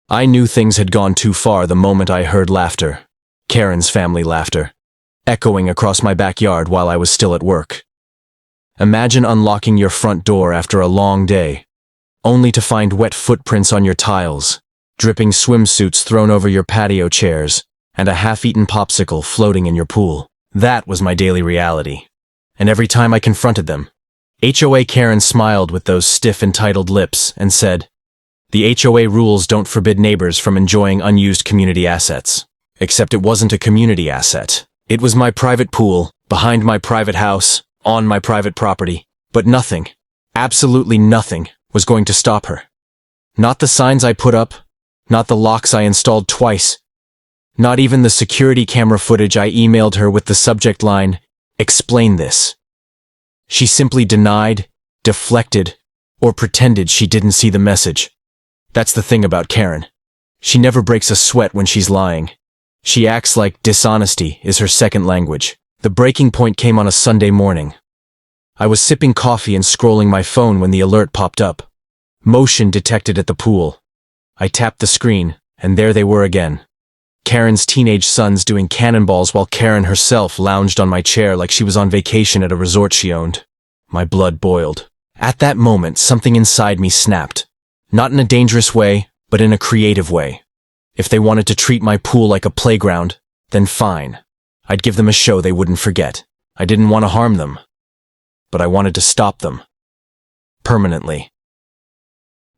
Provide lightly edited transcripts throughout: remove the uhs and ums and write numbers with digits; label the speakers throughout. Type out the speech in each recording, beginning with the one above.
Speaker 1: I knew things had gone too far the moment I heard laughter, Karen's family laughter, echoing across my backyard while I was still at work. Imagine unlocking your front door after a long day, only to find wet footprints on your tiles, dripping swimsuits thrown over your patio chairs, and a half-eaten popsicle floating in your pool. That was my daily reality. And every time I confronted them, HOA Karen smiled with those stiff, entitled lips and said, "The HOA rules don't forbid neighbors from enjoying unused community assets." Except it wasn't a community asset. It was my private pool, behind my private house, on my private property. But nothing, absolutely nothing, was going to stop her. Not the signs I put up, not the locks I installed twice, not even the security camera footage I emailed her with the subject line, "Explain this." She simply denied, deflected, or pretended she didn't see the message. That's the thing about Karen. She never breaks a sweat when she's lying. She acts like dishonesty is her second language. The breaking point came on a Sunday morning. I was sipping coffee and scrolling my phone when the alert popped up. Motion detected at the pool. I tapped the screen, and there they were again. Karen's teenage sons doing cannonballs while Karen herself lounged on my chair like she was on vacation at a resort she owned. My blood boiled. At that moment, something inside me snapped. Not in a dangerous way, but in a creative way. If they wanted to treat my pool like a playground, then fine. I'd give them a show they wouldn't forget. I didn't want to harm them, but I wanted to stop them. Permanently.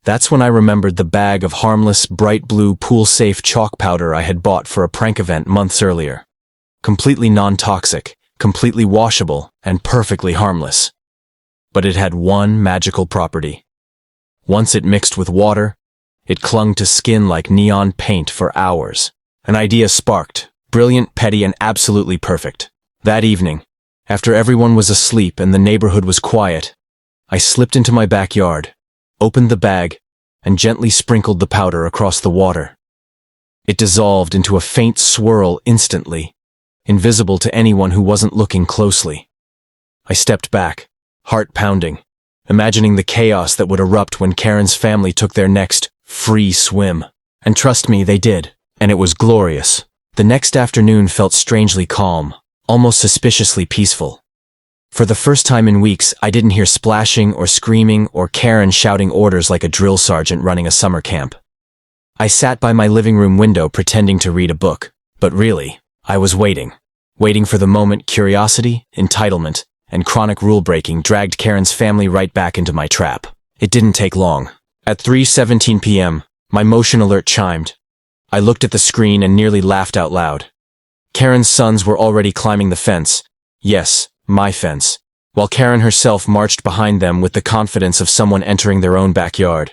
Speaker 1: That's when I remembered the bag of harmless, bright blue, pool-safe chalk powder I had bought for a prank event months earlier. Completely non-toxic, completely washable, and perfectly harmless. But it had one magical property. Once it mixed with water, it clung to skin like neon paint for hours. An idea sparked, brilliant, petty, and absolutely perfect. That evening, after everyone was asleep and the neighborhood was quiet, I slipped into my backyard, opened the bag, and gently sprinkled the powder across the water. It dissolved into a faint swirl instantly, invisible to anyone who wasn't looking closely. I stepped back, heart pounding, imagining the chaos that would erupt when Karen's family took their next free swim. And trust me, they did. And it was glorious. The next afternoon felt strangely calm, almost suspiciously peaceful. For the first time in weeks, I didn't hear splashing or screaming or Karen shouting orders like a drill sergeant running a summer camp. I sat by my living room window pretending to read a book, but really, I was waiting for the moment curiosity, entitlement, and chronic rule-breaking dragged Karen's family right back into my trap. It didn't take long. At 3:17 p.m., my motion alert chimed. I looked at the screen and nearly laughed out loud. Karen's sons were already climbing the fence. Yes, my fence. While Karen herself marched behind them with the confidence of someone entering their own backyard.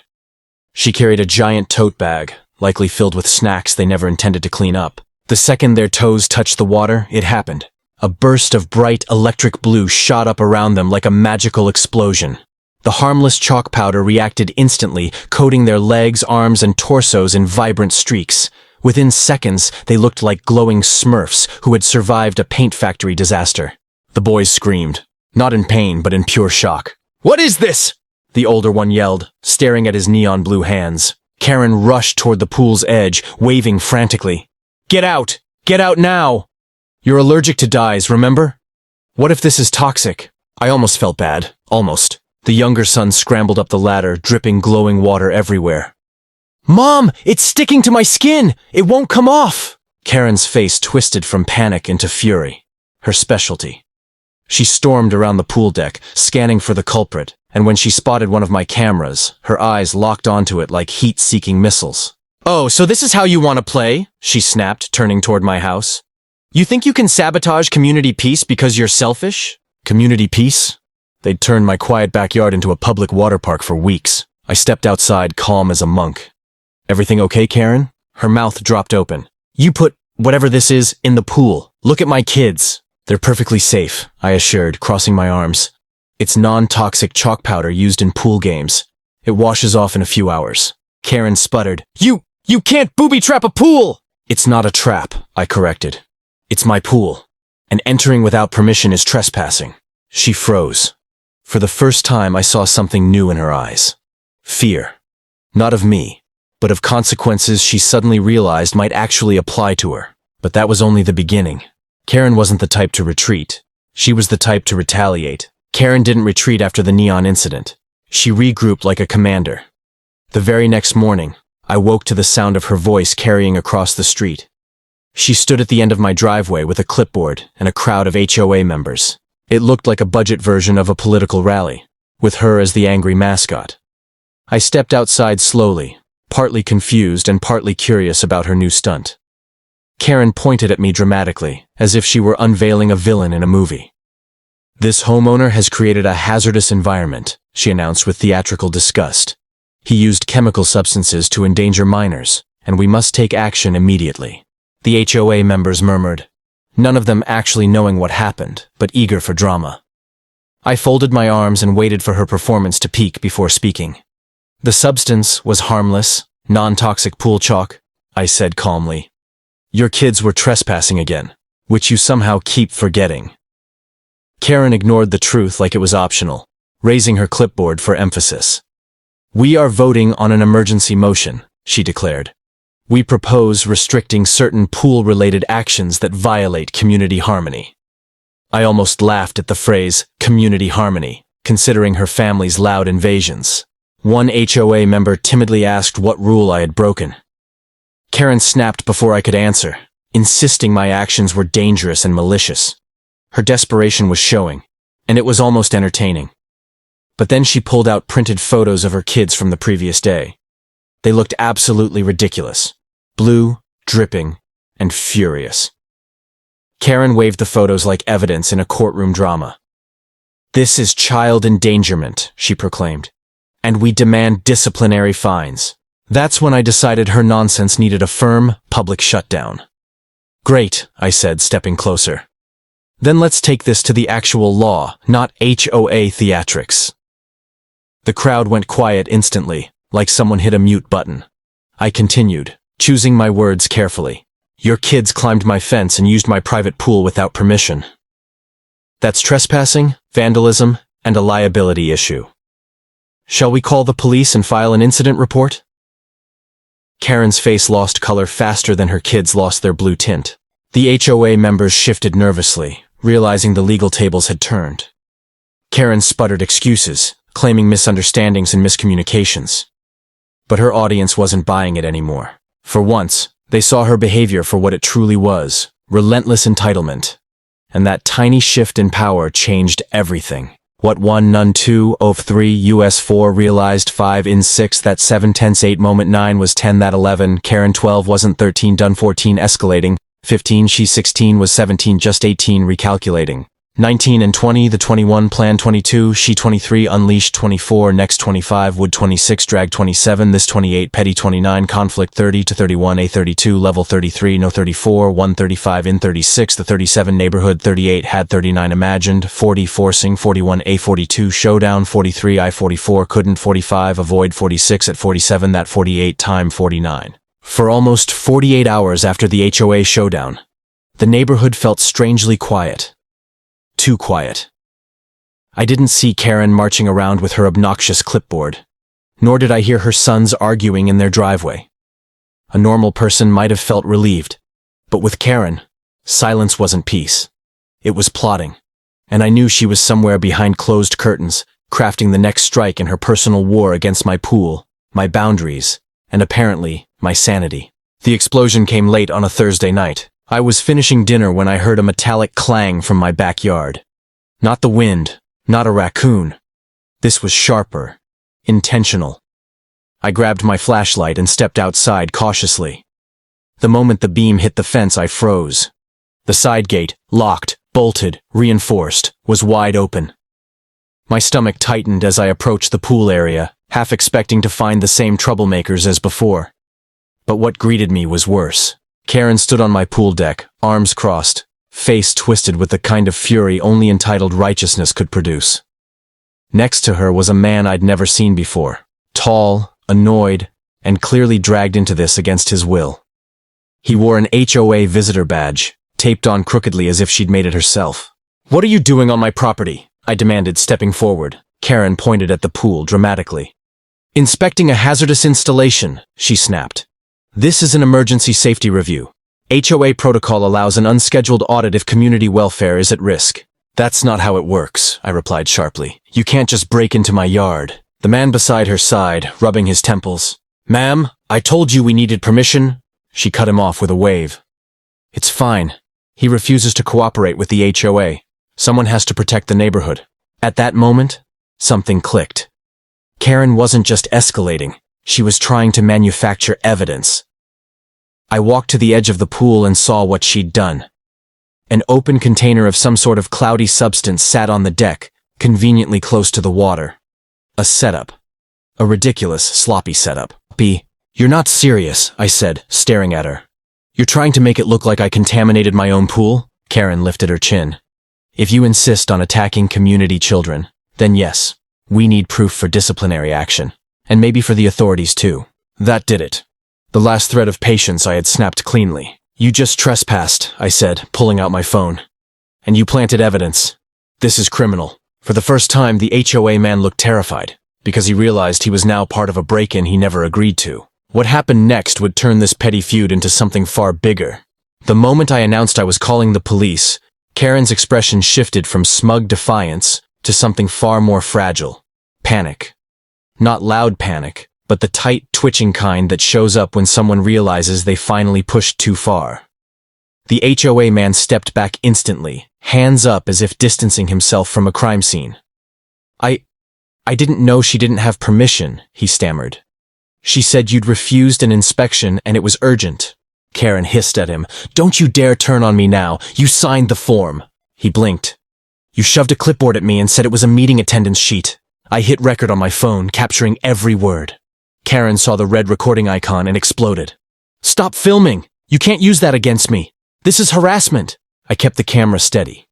Speaker 1: She carried a giant tote bag, likely filled with snacks they never intended to clean up. The second their toes touched the water, it happened. A burst of bright electric blue shot up around them like a magical explosion. The harmless chalk powder reacted instantly, coating their legs, arms, and torsos in vibrant streaks. Within seconds, they looked like glowing Smurfs who had survived a paint factory disaster. The boys screamed, not in pain, but in pure shock. "What is this?" the older one yelled, staring at his neon blue hands. Karen rushed toward the pool's edge, waving frantically. "Get out! Get out now! You're allergic to dyes, remember? What if this is toxic?" I almost felt bad. Almost. The younger son scrambled up the ladder, dripping glowing water everywhere. "Mom, it's sticking to my skin! It won't come off!" Karen's face twisted from panic into fury. Her specialty. She stormed around the pool deck, scanning for the culprit, and when she spotted one of my cameras, her eyes locked onto it like heat-seeking missiles. "Oh, so this is how you want to play?" she snapped, turning toward my house. "You think you can sabotage community peace because you're selfish?" Community peace? They'd turned my quiet backyard into a public water park for weeks. I stepped outside, calm as a monk. "Everything okay, Karen?" Her mouth dropped open. "You put whatever this is in the pool. Look at my kids." "They're perfectly safe," I assured, crossing my arms. "It's non-toxic chalk powder used in pool games. It washes off in a few hours." Karen sputtered. You can't booby-trap a pool!" "It's not a trap," I corrected. "It's my pool, and entering without permission is trespassing." She froze. For the first time, I saw something new in her eyes. Fear. Not of me, but of consequences she suddenly realized might actually apply to her. But that was only the beginning. Karen wasn't the type to retreat. She was the type to retaliate. Karen didn't retreat after the neon incident. She regrouped like a commander. The very next morning, I woke to the sound of her voice carrying across the street. She stood at the end of my driveway with a clipboard and a crowd of HOA members. It looked like a budget version of a political rally, with her as the angry mascot. I stepped outside slowly, partly confused and partly curious about her new stunt. Karen pointed at me dramatically, as if she were unveiling a villain in a movie. "This homeowner has created a hazardous environment," she announced with theatrical disgust. "He used chemical substances to endanger minors, and we must take action immediately." The HOA members murmured, none of them actually knowing what happened, but eager for drama. I folded my arms and waited for her performance to peak before speaking. "The substance was harmless, non-toxic pool chalk," I said calmly. "Your kids were trespassing again, which you somehow keep forgetting." Karen ignored the truth like it was optional, raising her clipboard for emphasis. "We are voting on an emergency motion," she declared. "We propose restricting certain pool-related actions that violate community harmony." I almost laughed at the phrase, community harmony, considering her family's loud invasions. One HOA member timidly asked what rule I had broken. Karen snapped before I could answer, insisting my actions were dangerous and malicious. Her desperation was showing, and it was almost entertaining. But then she pulled out printed photos of her kids from the previous day. They looked absolutely ridiculous. Blue, dripping, and furious. Karen waved the photos like evidence in a courtroom drama. "This is child endangerment," she proclaimed, "and we demand disciplinary fines." That's when I decided her nonsense needed a firm, public shutdown. "Great," I said, stepping closer. "Then let's take this to the actual law, not HOA theatrics." The crowd went quiet instantly, like someone hit a mute button. I continued, choosing my words carefully. "Your kids climbed my fence and used my private pool without permission. That's trespassing, vandalism, and a liability issue. Shall we call the police and file an incident report?" Karen's face lost color faster than her kids lost their blue tint. The HOA members shifted nervously, realizing the legal tables had turned. Karen sputtered excuses, claiming misunderstandings and miscommunications. But her audience wasn't buying it anymore. For once, they saw her behavior for what it truly was, relentless entitlement. And that tiny shift in power changed everything. What 1 none 2 of 3 US 4 realized 5 in 6 that 7 tense 8 moment 9 was 10 that 11 Karen 12 wasn't 13 done 14 escalating 15 she 16 was 17 just 18 recalculating 19 and 20 the 21 plan 22 she 23 unleashed 24 next 25 wood 26 drag 27 this 28 petty 29 conflict 30 to 31 a 32 level 33 no 34 135 in 36 the 37 neighborhood 38 had 39 imagined 40 forcing 41 a 42 showdown 43 I 44 couldn't 45 avoid 46 at 47 that 48 time 49. For almost 48 hours after the HOA showdown, the neighborhood felt strangely quiet. Too quiet. I didn't see Karen marching around with her obnoxious clipboard, nor did I hear her sons arguing in their driveway. A normal person might have felt relieved, but with Karen, silence wasn't peace. It was plotting, and I knew she was somewhere behind closed curtains, crafting the next strike in her personal war against my pool, my boundaries, and apparently, my sanity. The explosion came late on a Thursday night. I was finishing dinner when I heard a metallic clang from my backyard. Not the wind, not a raccoon. This was sharper, intentional. I grabbed my flashlight and stepped outside cautiously. The moment the beam hit the fence, I froze. The side gate, locked, bolted, reinforced, was wide open. My stomach tightened as I approached the pool area, half expecting to find the same troublemakers as before. But what greeted me was worse. Karen stood on my pool deck, arms crossed, face twisted with the kind of fury only entitled righteousness could produce. Next to her was a man I'd never seen before, tall, annoyed, and clearly dragged into this against his will. He wore an HOA visitor badge, taped on crookedly as if she'd made it herself. "What are you doing on my property?" I demanded, stepping forward. Karen pointed at the pool dramatically. Inspecting a hazardous installation, she snapped. This is an emergency safety review. HOA protocol allows an unscheduled audit if community welfare is at risk. That's not how it works, I replied sharply. You can't just break into my yard. The man beside her sighed, rubbing his temples. Ma'am, I told you we needed permission. She cut him off with a wave. It's fine. He refuses to cooperate with the HOA. Someone has to protect the neighborhood. At that moment, something clicked. Karen wasn't just escalating. She was trying to manufacture evidence. I walked to the edge of the pool and saw what she'd done. An open container of some sort of cloudy substance sat on the deck, conveniently close to the water. A setup. A ridiculous, sloppy setup. You're not serious, I said, staring at her. You're trying to make it look like I contaminated my own pool? Karen lifted her chin. If you insist on attacking community children, then yes, we need proof for disciplinary action. And maybe for the authorities too. That did it. The last thread of patience I had snapped cleanly. You just trespassed, I said, pulling out my phone. And you planted evidence. This is criminal. For the first time, the HOA man looked terrified, because he realized he was now part of a break-in he never agreed to. What happened next would turn this petty feud into something far bigger. The moment I announced I was calling the police, Karen's expression shifted from smug defiance to something far more fragile. Panic. Not loud panic, but the tight, twitching kind that shows up when someone realizes they finally pushed too far. The HOA man stepped back instantly, hands up as if distancing himself from a crime scene. I didn't know she didn't have permission, he stammered. She said you'd refused an inspection and it was urgent. Karen hissed at him. Don't you dare turn on me now. You signed the form. He blinked. You shoved a clipboard at me and said it was a meeting attendance sheet. I hit record on my phone, capturing every word. Karen saw the red recording icon and exploded. Stop filming! You can't use that against me. This is harassment. I kept the camera steady.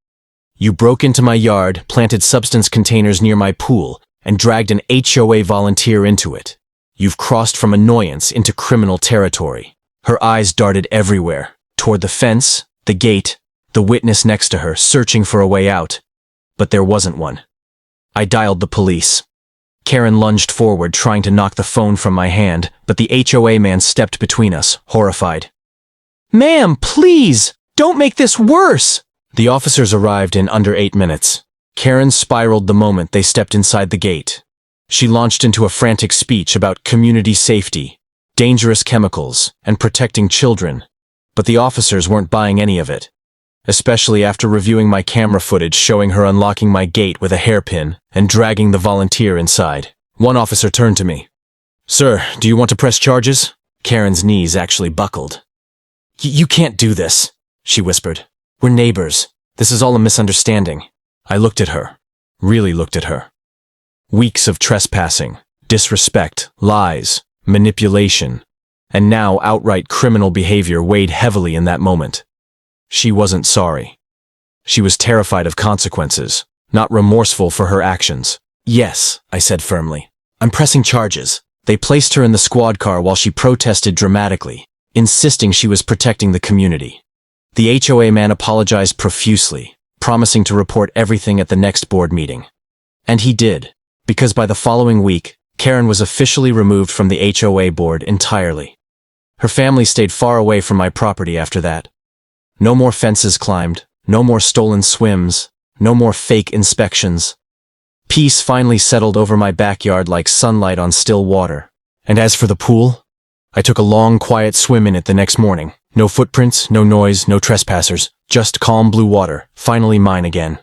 Speaker 1: You broke into my yard, planted substance containers near my pool, and dragged an HOA volunteer into it. You've crossed from annoyance into criminal territory. Her eyes darted everywhere, toward the fence, the gate, the witness next to her, searching for a way out. But there wasn't one. I dialed the police. Karen lunged forward, trying to knock the phone from my hand, but the HOA man stepped between us, horrified. Ma'am, please! Don't make this worse! The officers arrived in under 8 minutes. Karen spiraled the moment they stepped inside the gate. She launched into a frantic speech about community safety, dangerous chemicals, and protecting children. But the officers weren't buying any of it, especially after reviewing my camera footage showing her unlocking my gate with a hairpin and dragging the volunteer inside. One officer turned to me. Sir, do you want to press charges? Karen's knees actually buckled. You can't do this, she whispered. We're neighbors. This is all a misunderstanding. I looked at her. Really looked at her. Weeks of trespassing, disrespect, lies, manipulation, and now outright criminal behavior weighed heavily in that moment. She wasn't sorry. She was terrified of consequences, not remorseful for her actions. Yes, I said firmly. I'm pressing charges. They placed her in the squad car while she protested dramatically, insisting she was protecting the community. The HOA man apologized profusely, promising to report everything at the next board meeting. And he did, because by the following week, Karen was officially removed from the HOA board entirely. Her family stayed far away from my property after that. No more fences climbed, no more stolen swims, no more fake inspections. Peace finally settled over my backyard like sunlight on still water. And as for the pool, I took a long, quiet swim in it the next morning. No footprints, no noise, no trespassers, just calm blue water, finally mine again.